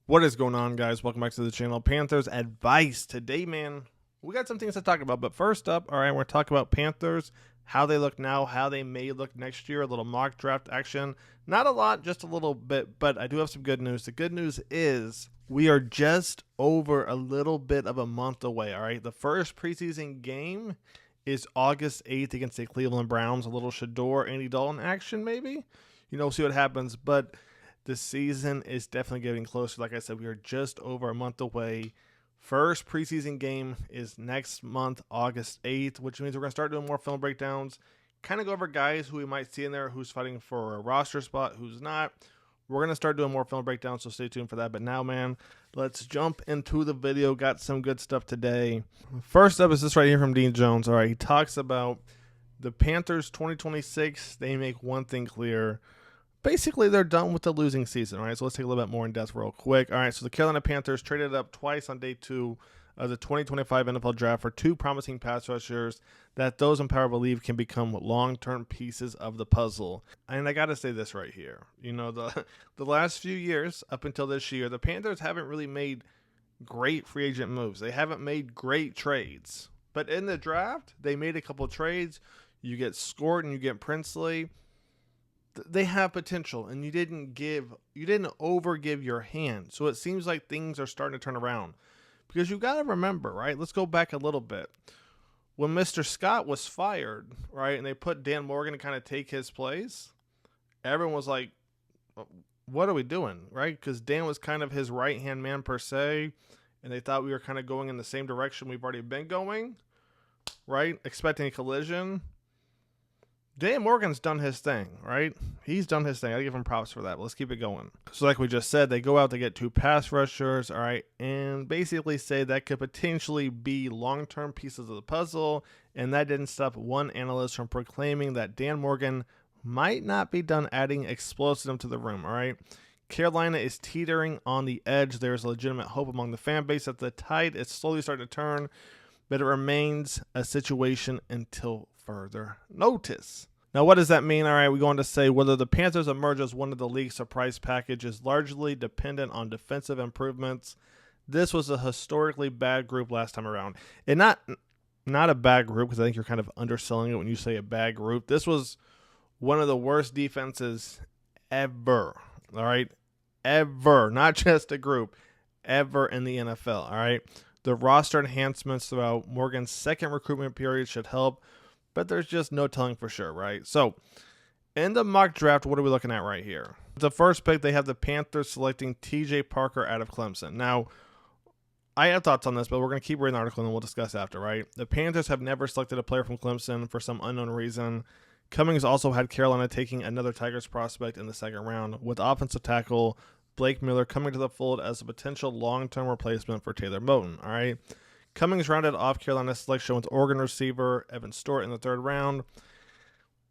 What is going on, guys? Welcome back to the channel. Panthers advice. Today, man, we got some things to talk about. But first up, all right, we're talking about Panthers, how they look now, how they may look next year, a little mock draft action. Not a lot, just a little bit, but I do have some good news. The good news is we are just over a little bit of a month away, all right? The first preseason game is August 8th against the Cleveland Browns. A little Shador, Andy Dalton action, maybe? See what happens. But the season is definitely getting closer. Like I said, we are just over a month away. First preseason game is next month, August 8th, which means we're going to start doing more film breakdowns, kind of go over guys who we might see in there, who's fighting for a roster spot, who's not. We're going to start doing more film breakdowns, so stay tuned for that. But now, man, let's jump into the video. Got some good stuff today. First up is this right here from Dean Jones. All right, he talks about the Panthers 2026. They make one thing clear. Basically, they're done with the losing season, all right? So let's take a little bit more in depth real quick. All right, so the Carolina Panthers traded up twice on day 2 of the 2025 NFL Draft for 2 promising pass rushers that those in power believe can become long-term pieces of the puzzle. And I got to say this right here. The last few years, up until this year, the Panthers haven't really made great free agent moves. They haven't made great trades. But in the draft, they made a couple trades. You get Scort and you get Princely. They have potential, and you didn't overgive your hand. So it seems like things are starting to turn around. Because you got to remember, right? Let's go back a little bit. When Mr. Scott was fired, right, and they put Dan Morgan to kind of take his place, everyone was like, what are we doing, right? Because Dan was kind of his right-hand man per se, and they thought we were kind of going in the same direction we've already been going, right? Expecting a collision. Dan Morgan's done his thing, right? He's done his thing. I give him props for that. But let's keep it going. So like we just said, they go out to get 2 pass rushers, all right, and basically say that could potentially be long-term pieces of the puzzle, and that didn't stop one analyst from proclaiming that Dan Morgan might not be done adding explosive to the room, all right? Carolina is teetering on the edge. There's legitimate hope among the fan base that the tide is slowly starting to turn, but it remains a situation until further notice. Now, what does that mean? All right, we go on to say whether the Panthers emerge as one of the league's surprise package is largely dependent on defensive improvements. This was a historically bad group last time around. And not a bad group, because I think you're kind of underselling it when you say a bad group. This was one of the worst defenses ever, all right? Ever, not just a group, ever in the NFL, all right? The roster enhancements throughout Morgan's second recruitment period should help, but there's just no telling for sure, right? So, in the mock draft, what are we looking at right here? The first pick, they have the Panthers selecting TJ Parker out of Clemson. Now, I have thoughts on this, but we're going to keep reading the article and we'll discuss after, right? The Panthers have never selected a player from Clemson for some unknown reason. Cummings also had Carolina taking another Tigers prospect in the second round, with offensive tackle Blake Miller coming to the fold as a potential long-term replacement for Taylor Moton, all right? Cummings rounded off Carolina's selection with Oregon receiver Evan Stewart in the 3rd round.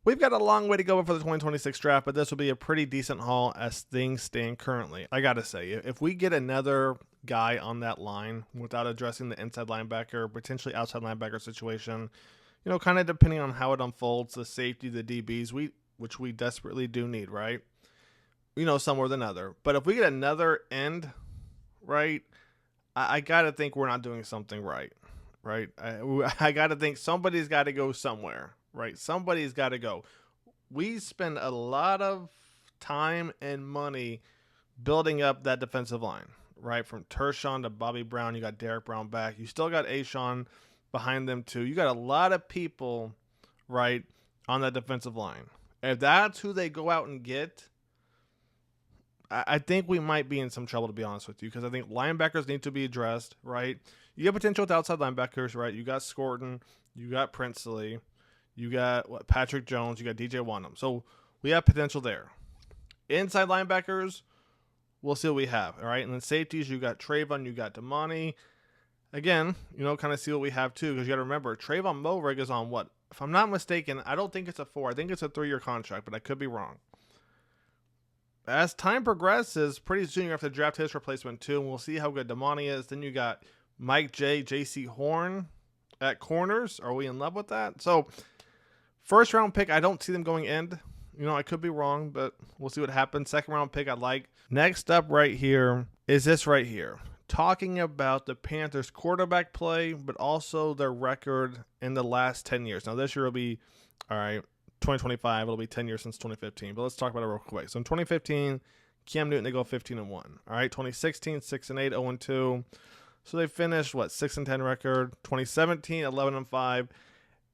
We've got a long way to go before the 2026 draft, but this will be a pretty decent haul as things stand currently. I got to say, if we get another guy on that line without addressing the inside linebacker, potentially outside linebacker situation, kind of depending on how it unfolds, the safety, the DBs, which we desperately do need, right? Some more than other. But if we get another end, right, I got to think we're not doing something right? I got to think somebody's got to go somewhere, right? Somebody's got to go. We spend a lot of time and money building up that defensive line, right? From Tershawn to Bobby Brown, you got Derek Brown back. You still got Ashawn behind them too. You got a lot of people, right, on that defensive line. If that's who they go out and get, I think we might be in some trouble, to be honest with you, because I think linebackers need to be addressed, right? You have potential with outside linebackers, right? You got Scorton, you got Princely, you got Patrick Jones, you got DJ Wonnum. So we have potential there. Inside linebackers, we'll see what we have, all right? And then safeties, you got Trayvon, you got Damani. Again, kind of see what we have too, because you got to remember, Trayvon Mulrig is on what? If I'm not mistaken, I don't think it's a 4. I think it's a 3-year contract, but I could be wrong. As time progresses, pretty soon you have to draft his replacement too, and we'll see how good Damani is. Then you got Mike J, J.C. Horn at corners. Are we in love with that? So, first round pick, I don't see them going end. I could be wrong, but we'll see what happens. Second round pick, I like. Next up right here, is this right here. Talking about the Panthers quarterback play, but also their record in the last 10 years. Now, this year will be, all right, 2025. It'll be 10 years since 2015. But let's talk about it real quick. So in 2015, Cam Newton, they go 15-1. All right, 2016, 6-8, 0-2. So they finished, 6-10 record. 2017, 11-5.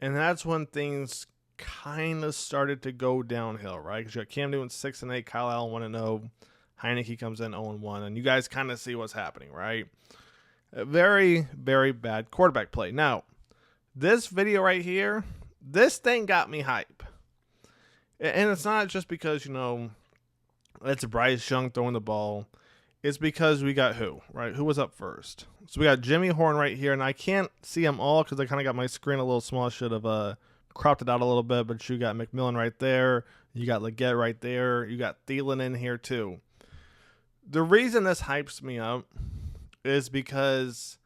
And that's when things kind of started to go downhill, right? Because you got Cam Newton 6-8, Kyle Allen 1-0. Heineke comes in 0-1, and you guys kind of see what's happening, right? A very, very bad quarterback play. Now, this video right here, this thing got me hype. And it's not just because, it's Bryce Young throwing the ball. It's because we got who, right? Who was up first? So we got Jimmy Horn right here, and I can't see them all because I kind of got my screen a little small. I should have cropped it out a little bit, but you got McMillan right there. You got Leggett right there. You got Thielen in here too. The reason this hypes me up is because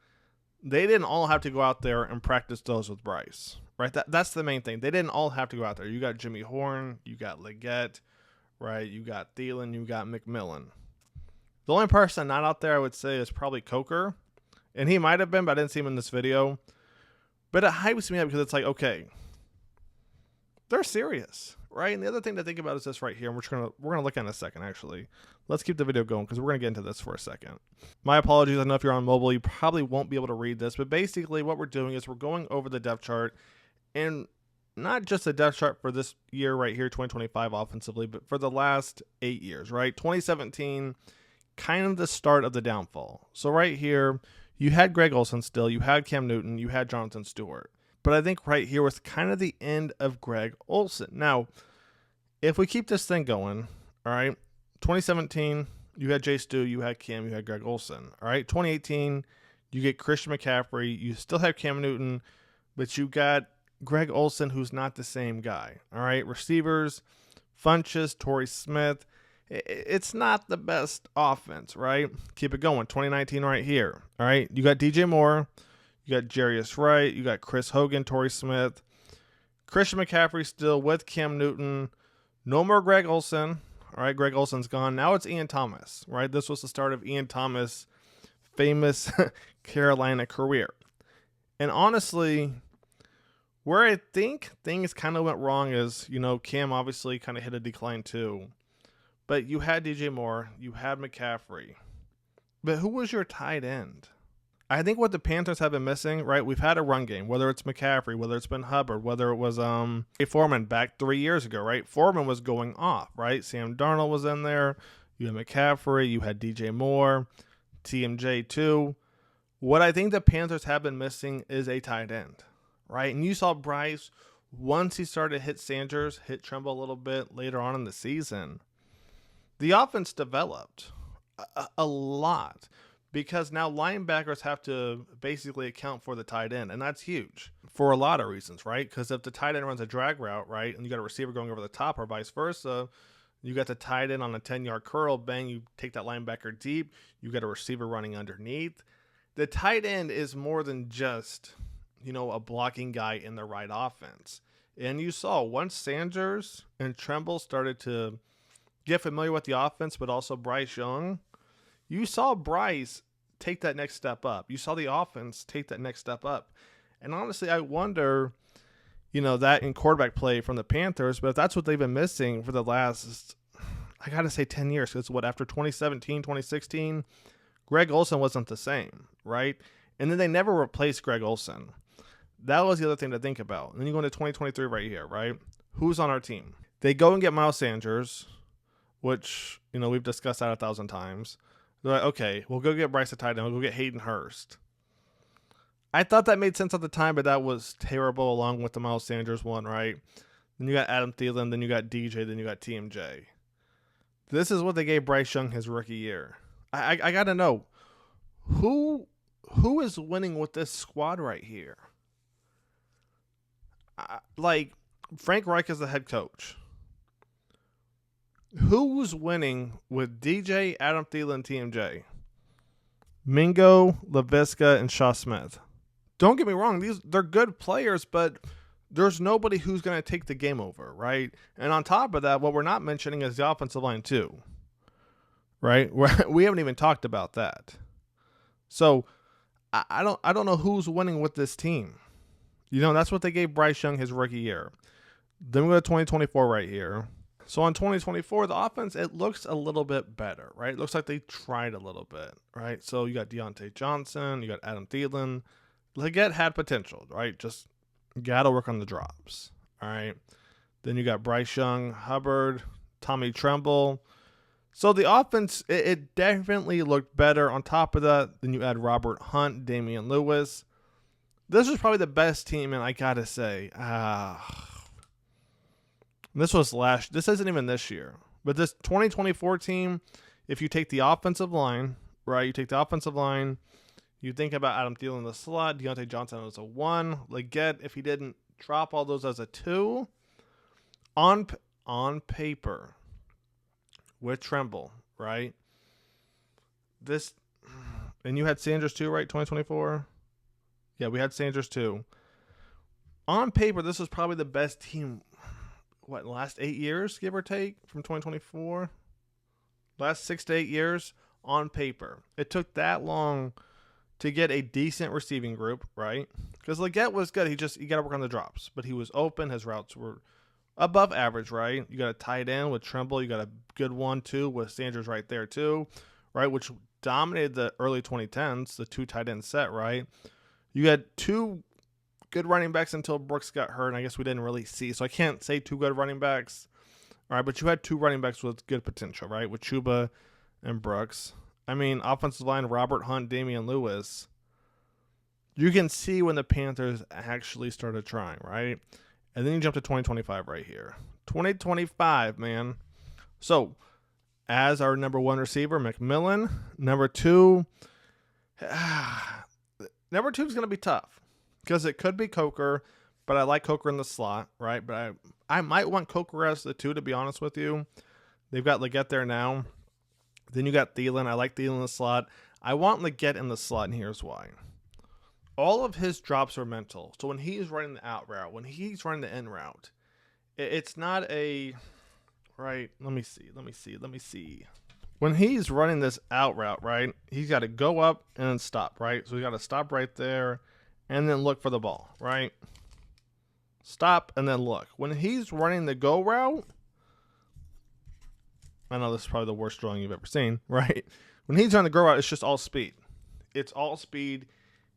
they didn't all have to go out there and practice those with Bryce, right? That's the main thing. They didn't all have to go out there. You got Jimmy Horn, you got Leggett, right? You got Thielen, you got McMillan. The only person not out there I would say is probably Coker, and he might have been, but I didn't see him in this video. But it hypes me up because it's like, okay, they're serious, right? And the other thing to think about is this right here, and we're gonna look at it in a second. Actually, let's keep the video going because we're gonna get into this for a second. My apologies. I know if you're on mobile, you probably won't be able to read this, but basically what we're doing is we're going over the depth chart, and not just the depth chart for this year right here, 2025 offensively, but for the last 8 years, right? 2017, kind of the start of the downfall. So right here, you had Greg Olsen still, you had Cam Newton, you had Jonathan Stewart. But I think right here was kind of the end of Greg Olsen. Now, if we keep this thing going, all right, 2017, you had Jay Stu, you had Cam, you had Greg Olsen. All right, 2018, you get Christian McCaffrey, you still have Cam Newton, but you got Greg Olsen, who's not the same guy. All right, receivers, Funchess, Torrey Smith. It's not the best offense, right? Keep it going. 2019 right here. All right, you got DJ Moore. You got Jarius Wright. You got Chris Hogan, Torrey Smith. Christian McCaffrey still with Cam Newton. No more Greg Olsen. All right, Greg Olsen's gone. Now it's Ian Thomas, right? This was the start of Ian Thomas' famous Carolina career. And honestly, where I think things kind of went wrong is, Cam obviously kind of hit a decline too. But you had DJ Moore. You had McCaffrey. But who was your tight end? I think what the Panthers have been missing, right? We've had a run game, whether it's McCaffrey, whether it's been Hubbard, whether it was Foreman back 3 years ago, right? Foreman was going off, right? Sam Darnold was in there. You had McCaffrey. You had DJ Moore, TMJ too. What I think the Panthers have been missing is a tight end, right? And you saw Bryce, once he started to hit Sanders, hit Tremble a little bit later on in the season, the offense developed a lot. Because now linebackers have to basically account for the tight end, and that's huge for a lot of reasons, right? Because if the tight end runs a drag route, right, and you got a receiver going over the top or vice versa, you got the tight end on a 10-yard curl, bang, you take that linebacker deep, you got a receiver running underneath. The tight end is more than just, a blocking guy in the right offense. And you saw once Sanders and Tremble started to get familiar with the offense, but also Bryce Young, you saw Bryce take that next step up. You saw the offense take that next step up. And honestly, I wonder, that in quarterback play from the Panthers, but if that's what they've been missing for the last, I got to say 10 years, because after 2017, 2016, Greg Olsen wasn't the same, right? And then they never replaced Greg Olsen. That was the other thing to think about. And then you go into 2023 right here, right? Who's on our team? They go and get Miles Sanders, which, we've discussed that 1,000 times. They're like, okay, we'll go get Bryce a tight end. We'll go get Hayden Hurst. I thought that made sense at the time, but that was terrible along with the Miles Sanders one, right? Then you got Adam Thielen, then you got DJ, then you got TMJ. This is what they gave Bryce Young his rookie year. I got to know, who is winning with this squad right here? Frank Reich is the head coach. Who's winning with DJ, Adam Thielen, TMJ? Mingo, LaVisca, and Shaw Smith. Don't get me wrong, they're good players, but there's nobody who's going to take the game over, right? And on top of that, what we're not mentioning is the offensive line too. right? We haven't even talked about that. So I don't know who's winning with this team. That's what they gave Bryce Young his rookie year. Then we go to 2024 right here. So on 2024, the offense, it looks a little bit better, right? It looks like they tried a little bit, right? So you got Deontay Johnson, you got Adam Thielen. Leggett had potential, right? Just got to work on the drops, all right? Then you got Bryce Young, Hubbard, Tommy Tremble. So the offense, it definitely looked better. On top of that, then you add Robert Hunt, Damian Lewis. This was probably the best team, and I got to say, this isn't even this year. But this 2024 team, if you take the offensive line, right, you think about Adam Thielen in the slot, Deontay Johnson as a 1, Leggett, if he didn't drop all those as a 2, on paper, with Tremble, right? And you had Sanders too, right, 2024? Yeah, we had Sanders too. On paper, this was probably the best team, the last 8 years, give or take, from 2024? Last 6 to 8 years, on paper. It took that long to get a decent receiving group, right? Because Leggett was good. He got to work on the drops. But he was open. His routes were above average, right? You got a tight end with Tremble. You got a good 1-2 with Sanders right there too, right? Which dominated the early 2010s, the 2 tight end set, right? You had 2 good running backs until Brooks got hurt, and I guess we didn't really see. So I can't say 2 good running backs, all right? But you had 2 running backs with good potential, right? With Chuba and Brooks. I mean, offensive line, Robert Hunt, Damian Lewis. You can see when the Panthers actually started trying, right? And then you jump to 2025 right here. 2025, man. So, as our number 1 receiver, McMillan. Number 2, number 2 is going to be tough because it could be Coker, but I like Coker in the slot, right? But I might want Coker as the 2, to be honest with you. They've got Leggett there now. Then you got Thielen. I like Thielen in the slot. I want Leggett in the slot, and here's why. All of his drops are mental. So when he's running the out route, when he's running the in route, it's not a, right, let me see. When he's running this out route, right, he's got to go up and then stop, right? So he got to stop right there and then look for the ball, right? Stop and then look. When he's running the go route, I know this is probably the worst drawing you've ever seen, right? When he's on the go route, it's just all speed. It's all speed.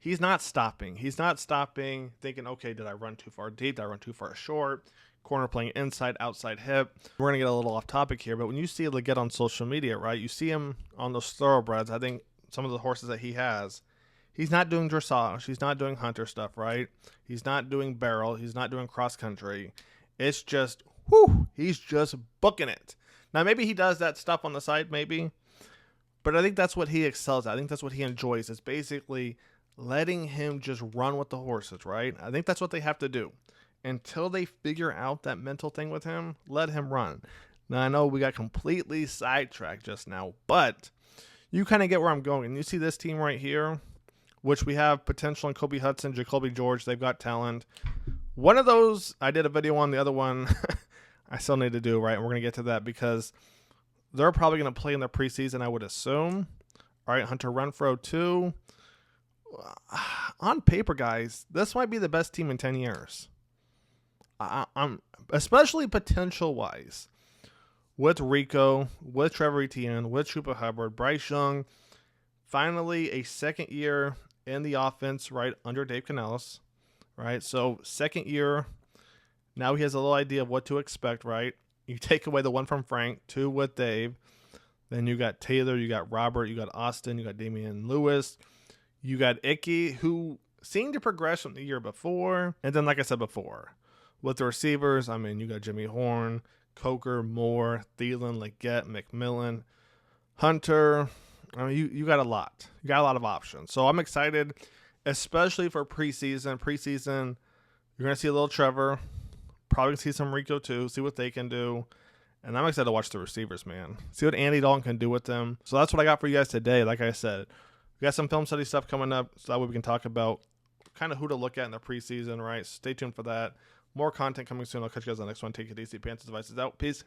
He's not stopping. Thinking, okay, did I run too far deep? Did I run too far short? Corner playing inside, outside hip. We're going to get a little off topic here, but when you see Leggett on social media, right, you see him on those thoroughbreds. I think some of the horses that he has, he's not doing dressage. He's not doing hunter stuff, right? He's not doing barrel. He's not doing cross country. It's just, he's just booking it. Now, maybe he does that stuff on the side, maybe, but I think that's what he excels at. I think that's what he enjoys. It's basically letting him just run with the horses, right? I think that's what they have to do. Until they figure out that mental thing with him, let him run. Now, I know we got completely sidetracked just now, but you kind of get where I'm going. And you see this team right here, which we have potential in Kobe Hudson, Jacoby George. They've got talent. One of those, I did a video on. The other one, I still need to do, right? And we're going to get to that because they're probably going to play in the preseason, I would assume. All right, Hunter Renfrow, too. On paper, guys, this might be the best team in 10 years. I'm especially potential-wise. With Rico, with Trevor Etienne, with Chuba Hubbard, Bryce Young, finally a second year in the offense, right, under Dave Canales, right? So, second year, now he has a little idea of what to expect, right? You take away the one from Frank, 2 with Dave. Then you got Taylor, you got Robert, you got Austin, you got Damian Lewis. You got Icky, who seemed to progress from the year before. And then, like I said before, with the receivers, I mean, you got Jimmy Horn, Coker, Moore, Thielen, Leggett, McMillan, Hunter. I mean, you got a lot. You got a lot of options. So I'm excited, especially for preseason. Preseason, you're going to see a little Trevor. Probably going to see some Rico too, see what they can do. And I'm excited to watch the receivers, man. See what Andy Dalton can do with them. So that's what I got for you guys today. Like I said, we got some film study stuff coming up, so that way we can talk about kind of who to look at in the preseason, right? Stay tuned for that. More content coming soon. I'll catch you guys on the next one. Take it easy. Panthers Devices out. Peace.